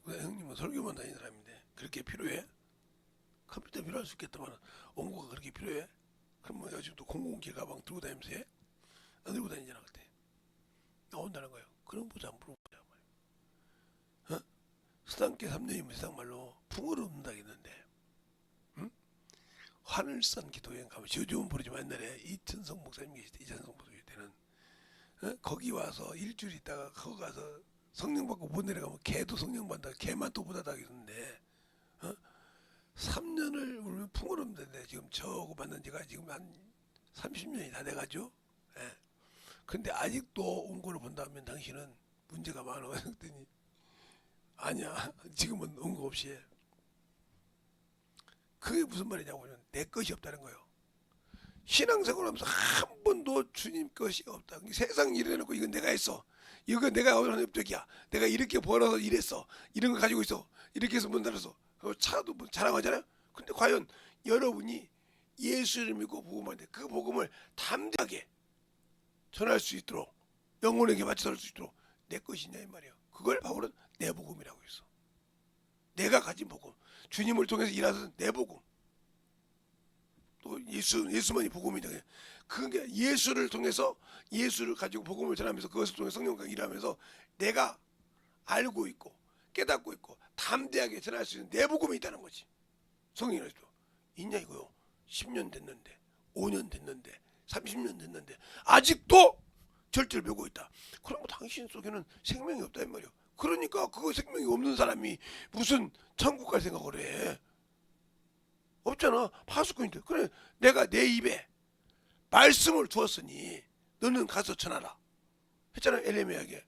형님은 설교만 다니는 사람인데 그렇게 필요해? 컴퓨터 필요할 수 있겠다만 온고가 그렇게 필요해? 그럼 뭐 요즘도 007 가방 들고 다니면서 해? 안 들고 다니잖아 그때. 나온다는 거예요. 그런 보자 안 물어보자 말이야. 수단께 3년이면 세상말로 풍어를 얻는다겠는데 하늘산 기도여행 가면 요즘은 모르지만 옛날에 이천성 목사님 계실 때 이천성 목사님 때는 거기 와서 일주일 있다가 거기 가서 성령 받고 못 내려가면 개도 성령 받다 개만 또 보다 하겠는데 3년을 울면 풍어없는데 지금 저거 만난 지가 지금 한 30년이 다 돼가죠. 예. 근데 아직도 온거를 본다면 당신은 문제가 많아. 그랬더니 아니야 지금은 온거 없이 해. 그게 무슨 말이냐고 하면 내 것이 없다는 거예요. 신앙생활 하면서 한 번도 주님 것이 없다. 세상 일해놓고 이건 내가 했어. 이건 내가 하는 업적이야. 내가 이렇게 벌어서 일했어. 이런 거 가지고 있어. 이렇게 해서 문 닫았어. 차도 뭐 자랑하잖아요. 근데 과연 여러분이 예수를 믿고 복음할 때 그 복음을 담대하게 전할 수 있도록 영혼에게 바쳐 설 수 있도록 내 것이냐 이 말이에요. 그걸 바울은 내 복음이라고 했어. 내가 가진 복음. 주님을 통해서 일하는 내 복음. 또 예수만이 복음이다. 그게 예수를 통해서 예수를 가지고 복음을 전하면서 그것을 통해 성령과 일하면서 내가 알고 있고 깨닫고 있고 담대하게 전할 수 있는 내복음이 있다는 거지. 성령이라도 있냐 이거요. 10년 됐는데 5년 됐는데 30년 됐는데 아직도 절제를 배우고 있다. 그러면 당신 속에는 생명이 없다 이 말이야. 그러니까 그거 생명이 없는 사람이 무슨 천국 갈 생각을 해. 없잖아. 파수꾼인데. 그래 내가 내 입에 말씀을 주었으니 너는 가서 전하라 했잖아 엘레미야에게.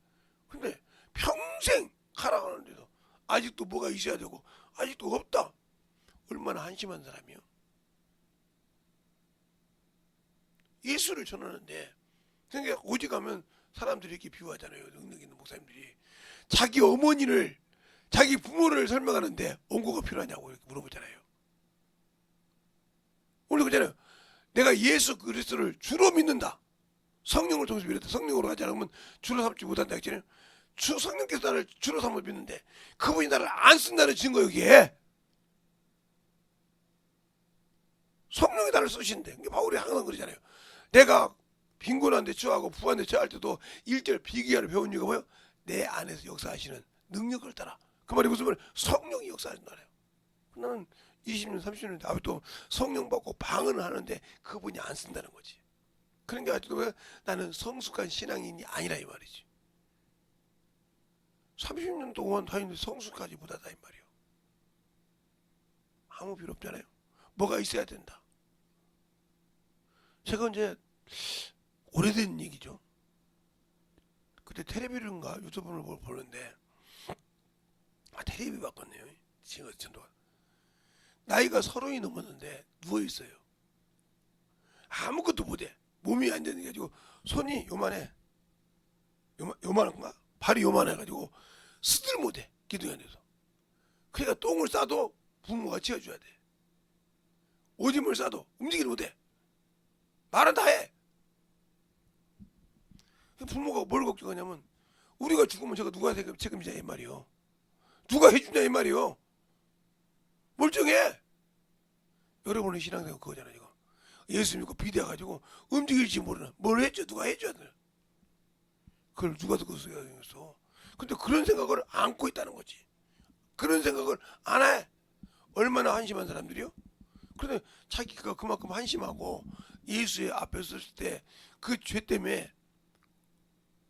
근데 평생 가라가는데도 아직도 뭐가 있어야 되고 아직도 없다. 얼마나 한심한 사람이요. 예수를 전하는데 그러니까 오직 가면 사람들이 이렇게 비유하잖아요. 능력 있는 목사님들이 자기 어머니를 자기 부모를 설명하는데 원고가 필요하냐고 이렇게 물어보잖아요. 우리 그잖아요. 내가 예수 그리스도를 주로 믿는다. 성령을 통해서 믿었다. 성령으로 가지 않으면 주로 삼지 못한다 했잖아요. 성령께서 나를 주로 삼아 믿는데 그분이 나를 안 쓴다는 증거 여기에 성령이 나를 쓰신대. 바울이 항상 그러잖아요. 내가 빈곤한데 처하고 부한데 처할 때도 1절 비기하를 배운 이유가 뭐예요? 내 안에서 역사하시는 능력을 따라. 그 말이 무슨 말이에요? 성령이 역사하신다네요. 나는 20년 30년 아직도 성령 받고 방언을 하는데 그분이 안 쓴다는 거지. 그러니까 아직도 왜 나는 성숙한 신앙인이 아니라 이 말이지. 30년 동안 다니는데 성숙하지 못하다 이 말이에요. 아무 필요 없잖아요. 뭐가 있어야 된다. 제가 이제 오래된 얘기죠. 그때 텔레비전인가 유튜브를 보는데 텔레비 바꿨네요. 지금 전도가 나이가 30이 넘었는데 누워있어요. 아무것도 못해. 몸이 안 되는 게 가지고 손이 요만해. 요만한가? 발이 요만해가지고 스들 못해. 기둥이 안 돼서. 그러니까 똥을 싸도 부모가 치워줘야 돼. 오줌을 싸도 움직이지 못해. 말은 다 해. 부모가 뭘 걱정하냐면 우리가 죽으면 제가 누가 책임지냐 이 말이요. 누가 해주냐 이 말이요. 멀쩡해. 여러분의 신앙생활 그거잖아요. 이거. 예수 믿고 비대해가지고 움직일지 모르는 뭘 했죠. 누가 해줘야 돼. 그걸 누가 듣고 있어. 근데 그런 생각을 안고 있다는 거지. 그런 생각을 안 해. 얼마나 한심한 사람들이요. 그런데 자기가 그만큼 한심하고 예수의 앞에 섰을 때 그 죄 때문에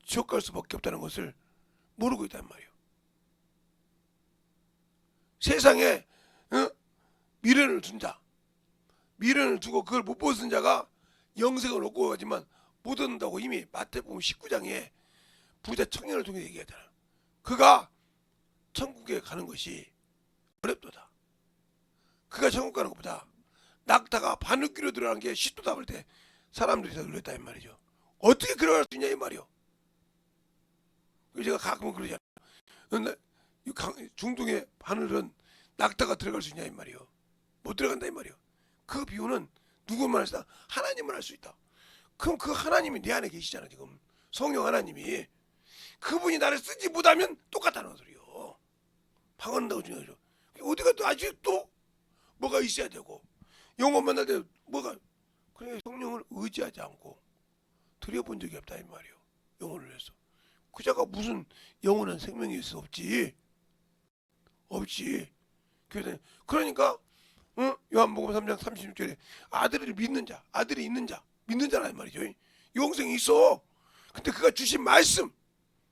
지옥 갈 수밖에 없다는 것을 모르고 있단 말이에요. 세상에 미련을 둔 자, 미련을 두고 그걸 못 벗은 자가 영생을 얻고 가지만 못 얻는다고 이미 마태복음 19장에 부자 청년을 통해 얘기하잖아. 그가 천국에 가는 것이 어렵도다. 그가 천국 가는 것보다 낙타가 바늘귀로 들어가는 게 쉽도 담을 때 사람들이 다 놀랬다 이 말이죠. 어떻게 들어갈 수 있냐 이 말이요. 제가 가끔은 그러잖아요. 중동의 바늘은 낙타가 들어갈 수 있냐 이 말이요. 못 들어간다 이 말이요. 그 비유는 누구만 할 수 있다? 하나님만 할 수 있다. 그럼 그 하나님이 내 안에 계시잖아 지금. 성령 하나님이. 그분이 나를 쓰지 못하면 똑같다는 소리요. 방언한다고 중요하죠. 어디가 또 아직도 뭐가 있어야 되고 영혼 만날 때 뭐가 그러니까 성령을 의지하지 않고 드려본 적이 없다 이 말이요. 영혼을 위해서. 그자가 무슨 영원한 생명이 있어 없지. 없지. 그러니까 요한복음 3장 36절에 아들을 믿는 자, 아들이 있는 자, 믿는 자란 말이죠. 영생이 있어. 근데 그가 주신 말씀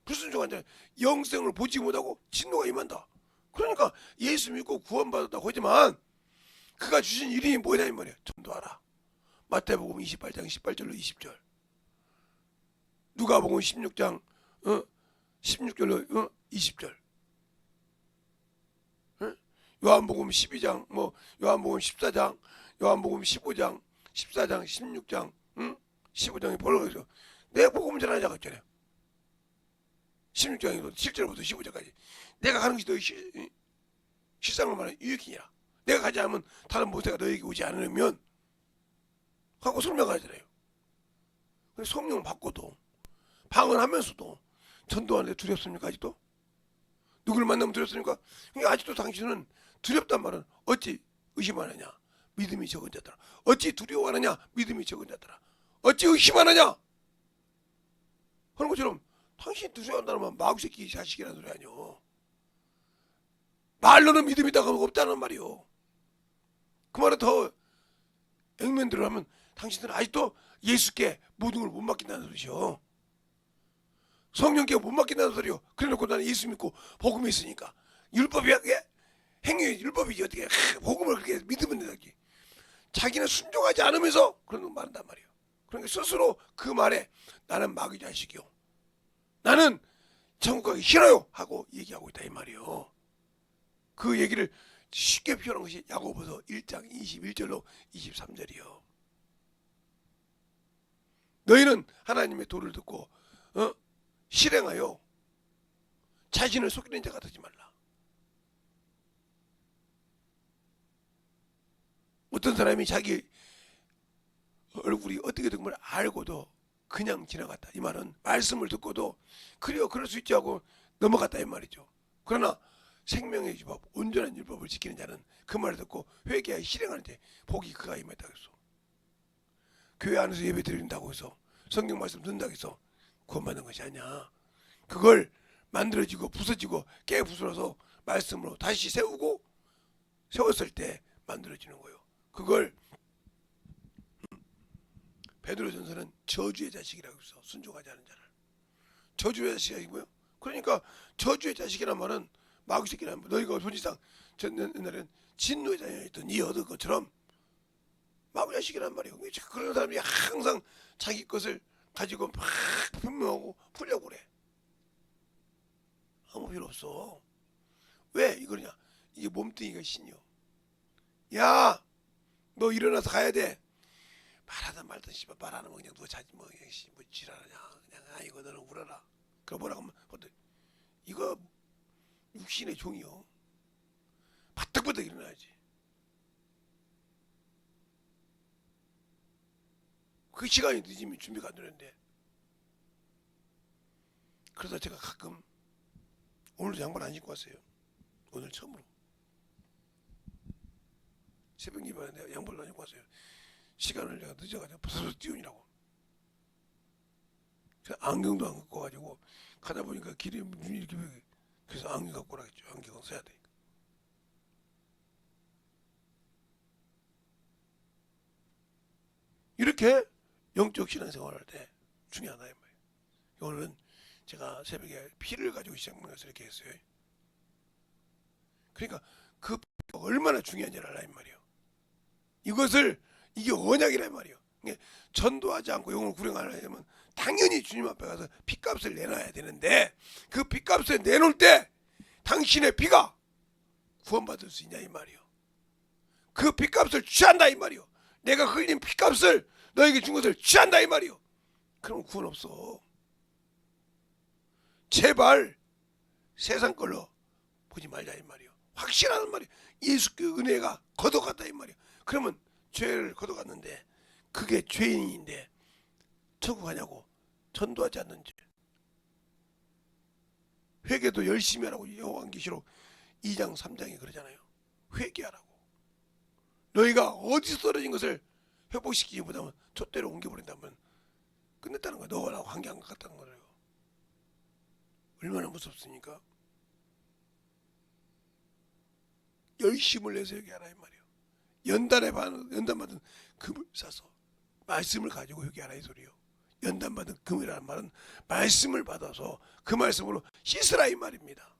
불순종한 자는 영생을 보지 못하고 진노가 임한다. 그러니까 예수 믿고 구원받았다고 하지만 그가 주신 이름이 뭐냐 이 말이야. 전도하라. 마태복음 28장 18절로 20절. 누가복음 16장 16절로 20절. 요한복음 12장, 요한복음 14장, 요한복음 15장, 14장, 16장, 15장이 벌어서 내 복음 전하자고 했잖아요. 16장에도 7절부터 15절까지 내가 가는 것이 너희 실상을 말하는 유익이니라. 내가 가지 않으면 다른 모세가 너에게 오지 않으면 하고 설명하잖아요. 성령 받고도 방언하면서도 전도하는데 두렵습니까 아직도? 누구를 만나면 두렵습니까? 그러니까 아직도 당신은 두렵단 말은 어찌 의심하느냐? 믿음이 적은 자더라. 어찌 두려워하느냐? 믿음이 적은 자더라. 어찌 의심하느냐? 그런 것처럼 당신이 두려워한다는 말 마귀새끼 자식이라는 소리 아니오. 말로는 믿음이 있다고 없다는 말이요. 그 말은 더 액면대로 하면 당신들은 아직도 예수께 모든 걸 못 맡긴다는 소리죠. 성령께 못 맡긴다는 소리요. 그래놓고 나는 예수 믿고 복음이 있으니까 율법이야 그게? 행위 율법이지 어떻게 복음을 그렇게 믿으면 되지. 자기는 순종하지 않으면서 그런 거 말한단 말이에요. 그러니까 스스로 그 말에 나는 마귀 자식이요, 나는 천국 가기 싫어요 하고 얘기하고 있다 이 말이에요. 그 얘기를 쉽게 표현한 것이 야고보서 1장 21절로 23절이요. 너희는 하나님의 도를 듣고 실행하여 자신을 속이는 자가 되지 말라. 어떤 사람이 자기 얼굴이 어떻게 된 걸 알고도 그냥 지나갔다. 이 말은 말씀을 듣고도 그래요 그럴 수 있지 하고 넘어갔다 이 말이죠. 그러나 생명의 율법 온전한 율법을 지키는 자는 그 말을 듣고 회개하여 실행하는 자 복이 그가 임했다고 했어. 교회 안에서 예배 드린다고 해서 성경 말씀 듣는다고 해서 구원받는 것이 아니야. 그걸 만들어지고 부서지고 깨부수러서 말씀으로 다시 세웠을 때 만들어지는 거예요. 그걸 베드로전서는 저주의 자식이라고 해서 순종하지 않은 자를 저주의 자식이고요. 그러니까 저주의 자식이란 말은 마귀 새끼라는 말. 너희가 본질상 옛날에는 진노의 자녀였던 이 얻은 것처럼 마귀 자식이란 말이에요. 그런 사람이 항상 자기 것을 가지고 막 분명하고 풀려고 그래. 아무 필요 없어. 왜 이거냐? 이게 몸뚱이가 신이요. 야, 너 일어나서 가야 돼. 말하든 말든 씨발 말하는 거 그냥 누가 자지 뭐 그냥 뭐 지랄하냐. 그냥 아이고 너는 울어라. 그거 뭐라고 하면 이거 육신의 종이요. 바닥바닥 일어나야지. 그 시간이 늦으면 준비가 안 되는데. 그래서 제가 가끔 오늘도 양말 안 신고 왔어요. 오늘 처음으로 새벽 예배에 내가 양말을 안 신고 왔어요. 시간을 내가 늦어가지고 부서서 띄우느라고. 안경도 안 갖고 가지고 가다 보니까 길에 눈이 이렇게 그래서 안경 갖고 오라겠죠. 안경 써야 돼. 이렇게 영적 신앙생활을 할 때 중요하다 이 말이에요. 오늘은 제가 새벽에 피를 가지고 시작문에서 이렇게 했어요. 그러니까 그 피가 얼마나 중요한지를 알라 이 말이에요. 이게 언약이란 말이에요. 전도하지 않고 영혼을 구령하려면 당연히 주님 앞에 가서 피값을 내놔야 되는데 그 피값을 내놓을 때 당신의 피가 구원받을 수 있냐 이 말이에요. 그 피값을 취한다 이 말이에요. 내가 흘린 피값을 너에게 준 것을 취한다 이 말이에요. 그럼 구원 없어. 제발 세상 걸로 보지 말자 이 말이에요. 확실하단 말이에요. 예수의 은혜가 걷어갔다 이 말이에요. 그러면 죄를 걷어갔는데 그게 죄인인데 천국 가냐고. 전도하지 않는 죄. 회개도 열심히 하라고 요한계시록 2장 3장에 그러잖아요. 회개하라고. 너희가 어디서 떨어진 것을 회복시키지 못하면 촛대로 옮겨버린다면 끝냈다는 거야. 너라고 한 게 안 갔다는 거예요. 얼마나 무섭습니까? 열심을 내서 회개하라 이 말이에요. 연단받은 금을 싸서 말씀을 가지고 회개하라 이 소리요. 연단받은 금이라는 말은 말씀을 받아서 그 말씀으로 씻으라 이 말입니다.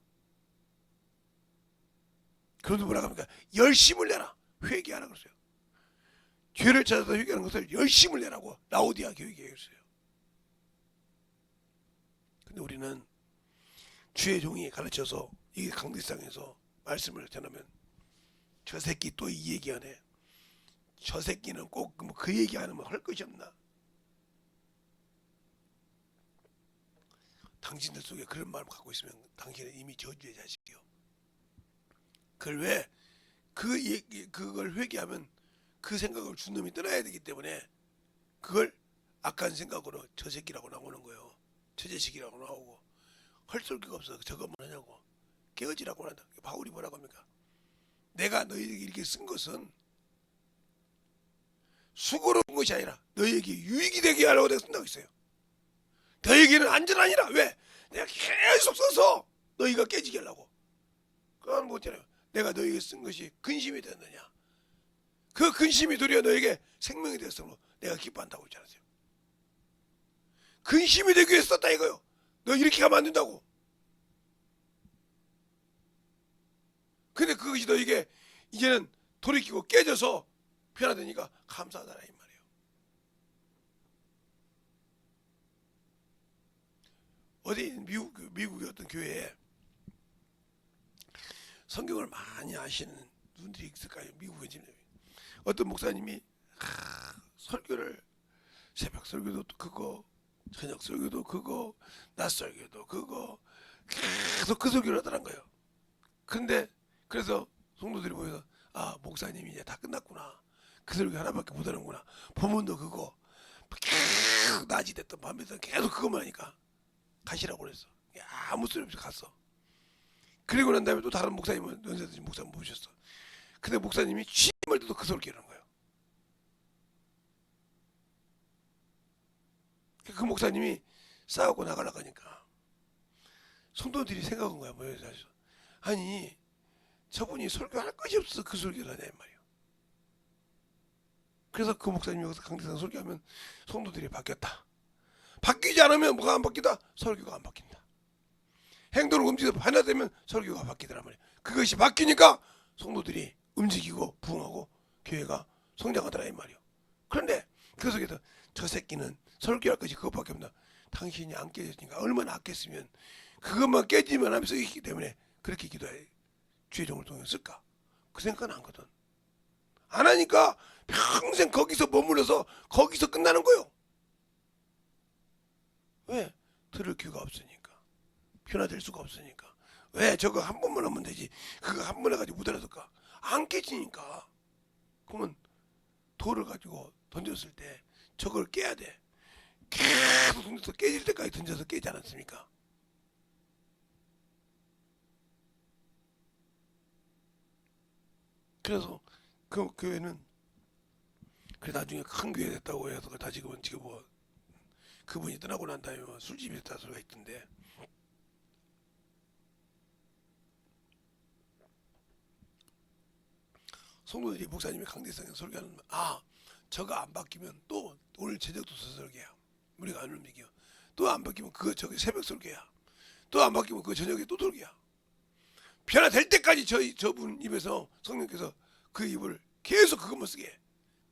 그런데 뭐라고 합니까? 열심을 내라. 회개하라 그랬어요. 죄를 찾아서 회개하는 것을 열심을 내라고 라오디아 교회에 얘기했어요. 근데 우리는 주의 종이 가르쳐서 이게 강대상에서 말씀을 전하면 저 새끼 또 이 얘기하네. 저 새끼는 꼭 그 얘기 안 하면 할 것이 없나. 당신들 속에 그런 마음을 갖고 있으면 당신은 이미 저주의 자식이요. 그걸 왜 그걸 회개하면 그 생각을 준 놈이 떠나야 되기 때문에 그걸 악한 생각으로 저 새끼라고 나오는 거예요. 저 자식이라고 나오고 헐소리가 없어. 저거 뭐냐고 깨어지라고 한다. 바울이 뭐라고 합니까? 내가 너희에게 이렇게 쓴 것은 수고로운 것이 아니라 너희에게 유익이 되게 하려고 내가 쓴다고 했어요. 너희에게는 안전하니라. 왜? 내가 계속 써서 너희가 깨지게 하려고. 그건 뭐잖아요. 내가 너에게 쓴 것이 근심이 되었느냐? 그 근심이 도리어 너에게 생명이 되었으므로 내가 기뻐한다고 했지 않았어요? 근심이 되기 위해서 썼다 이거요. 너 이렇게 가면 안 된다고. 근데 그것이 너에게 이제는 돌이키고 깨져서 변화되니까 감사하다라 이 말이에요. 어디 미국의 어떤 교회에 성경을 많이 아시는 분들이 있을까요? 미국에 지금 어떤 목사님이 설교를 새벽 설교도 그거, 저녁 설교도 그거, 낮 설교도 그거 계속 그 설교를 하더란 거예요. 그런데 그래서 성도들이 보여서 아 목사님이 이제 다 끝났구나. 그 설교 하나밖에 못하는구나. 본문도 그거 계속 낮이 됐든 밤이 됐든 계속 그것만 하니까 가시라고 그랬어. 아무 소리 없이 갔어. 그리고 난 다음에 또 다른 목사님은 연세드신 목사님 모셨어. 근데 목사님이 취임할 때도 그 설교를 하는 거예요. 그 목사님이 싸우고 나가려고 하니까 성도들이 생각한 거야. 뭐예요? 아니 저분이 설교할 것이 없어서 그 설교를 하냐 말이에요. 그래서 그 목사님이 여기서 강대상 설교하면 성도들이 바뀌었다. 바뀌지 않으면 뭐가 안 바뀌다? 설교가 안 바뀐다. 행동을 움직여서 변화되면 설교가 바뀌더란 말이에요. 그것이 바뀌니까 성도들이 움직이고 부흥하고 교회가 성장하더라 이 말이에요. 그런데 그 속에서 저 새끼는 설교할 것이 그것밖에 없나. 당신이 안 깨졌으니까 얼마나 아꼈으면 그것만 깨지면 하면서 있기 때문에 그렇게 기도해 주의 종을 통해 쓸까? 그 생각은 안 하거든. 안 하니까 평생 거기서 머물러서 거기서 끝나는 거예요. 왜? 들을 귀가 없으니까. 변화될 수가 없으니까. 왜? 저거 한 번만 하면 되지. 그거 한 번 해가지고 못 알아들까? 안 깨지니까. 그러면 돌을 가지고 던졌을 때 저걸 깨야 돼. 계속 던져서 깨질 때까지 던져서 깨지 않았습니까? 그래서 그 교회는 그래 나중에 큰 교회 됐다고 해서 다 지금 뭐 그분이 떠나고 난 다음에 뭐 술집이 됐다 소리가 있던데 성도들이 목사님이 강대상에 설교하는 저거 안 바뀌면 또 오늘 저녁도 설교야. 우리가 안 움직여. 또 안 바뀌면 그거 저기 새벽 설교야. 또 안 바뀌면 그거 저녁에 또 설교야. 변화될 때까지 저분 입에서 성령께서 그 입을 계속 그것만 쓰게 해.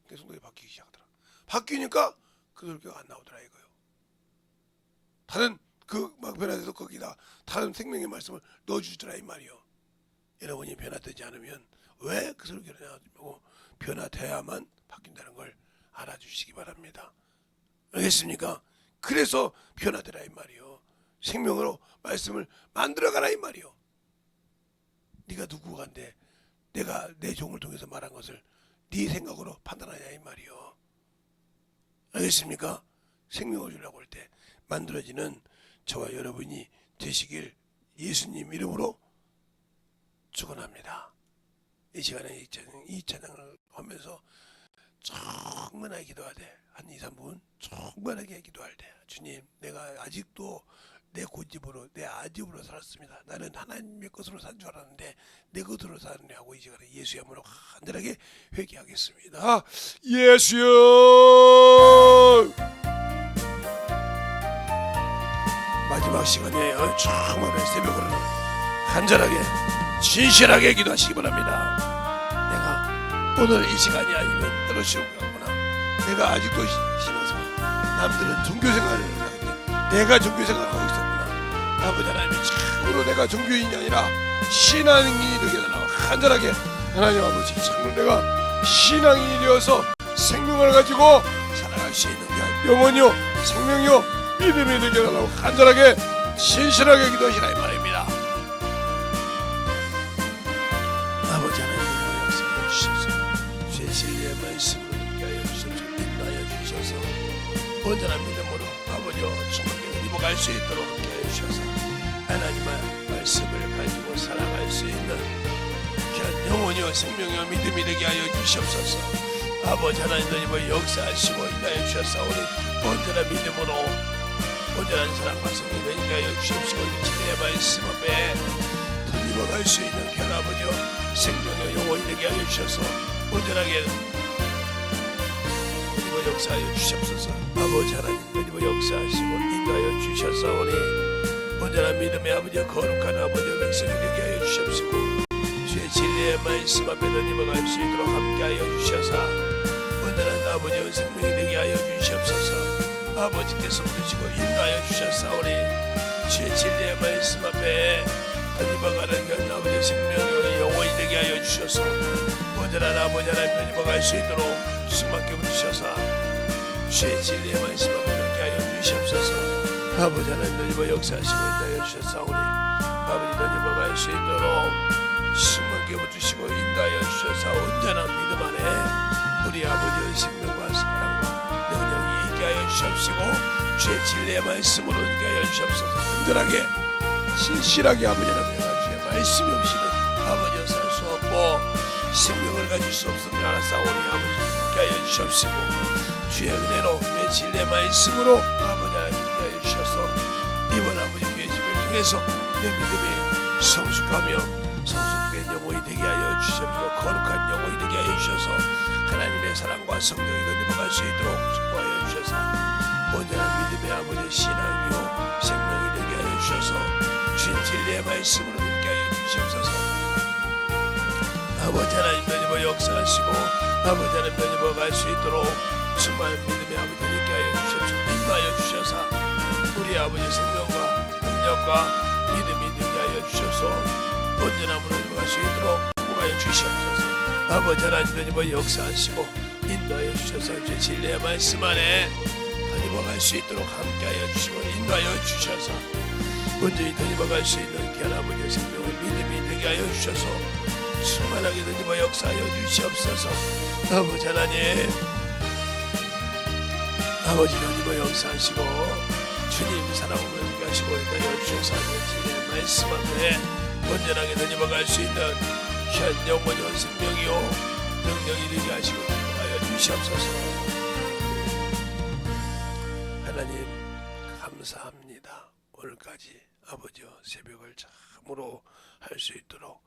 그래서 성도들이 바뀌기 시작하더라. 바뀌니까 그 설교가 안 나오더라 이거요. 다른 그 막 변화돼서 거기다 다른 생명의 말씀을 넣어주더라 이 말이요. 여러분이 변화되지 않으면 왜 그 설교를 나오고 변화돼야만 바뀐다는 걸 알아주시기 바랍니다. 알겠습니까? 그래서 변화되라 이 말이요. 생명으로 말씀을 만들어가라 이 말이요. 네가 누구간데 내가 내 종을 통해서 말한 것을 네 생각으로 판단하냐 이 말이요. 알겠습니까? 생명을 주려고 할 때 만들어지는 저와 여러분이 되시길 예수님 이름으로 축원합니다. 이 시간에 이 찬양을 하면서 충분하게 기도해야 돼. 한 2, 3분 충분하게 기도할 때 주님 내가 아직도 내 고집으로 내 아집으로 살았습니다. 나는 하나님의 것으로 산 줄 알았는데 내 것으로 사느냐 하고 이 시간에 예수의 이름으로 간절하게 회개하겠습니다. 예수여 마지막 시간에 정말 새벽으로는 간절하게 진실하게 기도하시기 바랍니다. 내가 오늘 이 시간이 아니면 떨어지고 가거나 내가 아직도 신앙생활 남들은 종교생활을 하는데 내가 종교생활을 하고 있었구나. 아버지 하나님 참으로 내가 종교인이 아니라 신앙인이 되게 달라고 간절하게 하나님 아버지 참으로 내가 신앙인이 되어서 생명을 가지고 살아갈 수 있는 게 영혼이요 생명이요 믿음이 되게 달라고 간절하게 신실하게 기도하시라 이 말입니다. 아버지 하나님 역사해 주셔서 주의 진리의 말씀으로 함께하여 주셔서 인도하여 주셔서 온전한 믿음으로 아버지와 주님께 입어갈 수 있도록 함께하여 주셔서 하나님의 말씀을 가지고 살아갈 수 있는 귀한 영혼이요 생명이요 믿음이 되게 하여 주시옵소서. 아버지 하나님의 역사하시고 인도하여 주셔서 우리 온전한 믿음으로 온전한 사랑과 성령을 인도하여 주시옵시고 진리의 말씀 앞에 넘어갈 수 있는 귀한 아버지여 생명의 영혼이 되게 하여 주셔서 온전하게 역사하여 주시옵소서. 아버지 하나님 역사하시고 인도하여 주셨사오니 온전한 믿음의 아버지여 거룩한 아버지여 백성이 되게 하여 주시옵시고 주의 진리의 말씀 앞에 넘어갈 수 있도록 함께하여 주셔서 온전한 아버지여 생명이 되게 하여 주시옵소서. 아버지께서 부르시고 인도하여 주셨사오니 주의 진리의 말씀 앞에 넘어가는 그 아버지의 생명의 영혼이 되게 하여 주셔서 온전한 아버지 하나님 넘어갈 수 있도록 주님께 부르셔서 주의 진리의 말씀 앞에 넘게 하여 주시옵소서. 아버지 하나님 너희와 역사하시고 인도하여 주셨사오니 아버지 너희와 수 있도록 주님께 부르시고 인도하여 주셔서 온전한 믿음 안에 우리 아버지의 생명과 사랑과 능력이 있게 하여 주시옵시고 주의 진리의 말씀으로 있게 하여 주시옵소서. 흔들하게 신실하게 아버지 하나님 주의 말씀이 없이는 아버지여 살 수 없고 생명을 가질 수 없음을 알았사오니 아버지 하여 주시옵시고 주의 은혜로 내 진리의 말씀으로 아버지 하나님 하여 주셔서 이번 아버지 교회 집을 통해서 내 믿음이 성숙하며 성숙된 영혼이 되게 하여 주시옵시고 거룩한 영혼이 되게 하여 주셔서 하나님의 사랑과 성령이 넘어갈 수 있도록 축복하여 주셔서 온전한 믿음의 아버지 신앙이요 생명이 되게 하여 주셔서 주의 진리의 말씀으로 되게 하여 주시옵소서. 아버지 하나님 너희와 역사하시고 아버지 하나님 너희와 갈 수 있도록 충만한 믿음의 아버지 되게 하여 주시옵시고 인도하여 주셔서 우리 아버지 생명과 능력과 믿음이 되게 하여 주셔서 온전함으로 너희와 갈 수 있도록 축복하여 주시옵소서. 아버지 하나님 너희와 역사하시고 인도하여 주셔서 주의 진리의 말씀 안에 너희와 갈 수 있도록 함께하여 주시고 인도하여 주셔서 온전히 너희와 갈 수 있는 귀한 아버지의 생명을 믿음이 되게 하여 주셔서 충만하게 너희와 역사하여 주시옵소서. 아버지 하나님 아버지 너희와 역사하시고 주님 사랑으로 연기하시고 인도하여 주셔서 진리의 말씀 앞에 온전하게 너희와 갈 수 있는 귀한 영원한 생명이요 능력이 되게 하시고 인도하여 주시옵소서. 하나님 감사합니다. 오늘까지 아버지여 새벽을 참으로 할 수 있도록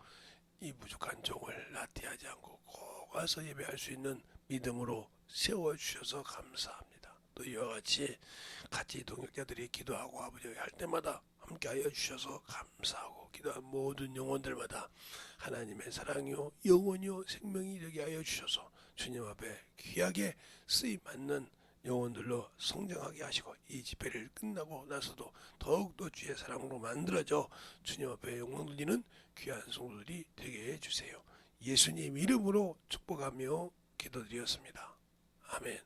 이 부족한 종을 나태하지 않고 꼭 와서 예배할 수 있는 믿음으로 세워주셔서 감사합니다. 또 이와 같이 동역자들이 기도하고 아버지 할 때마다 함께하여 주셔서 감사하고 기도한 모든 영혼들마다 하나님의 사랑이요 영혼이요 생명이 되게 하여 주셔서 주님 앞에 귀하게 쓰임받는 영혼들로 성장하게 하시고 이 집회를 끝나고 나서도 더욱더 주의 사랑으로 만들어져 주님 앞에 영광 돌리는 귀한 성도들이 되게 해주세요. 예수님 이름으로 축복하며 기도드렸습니다. 아멘.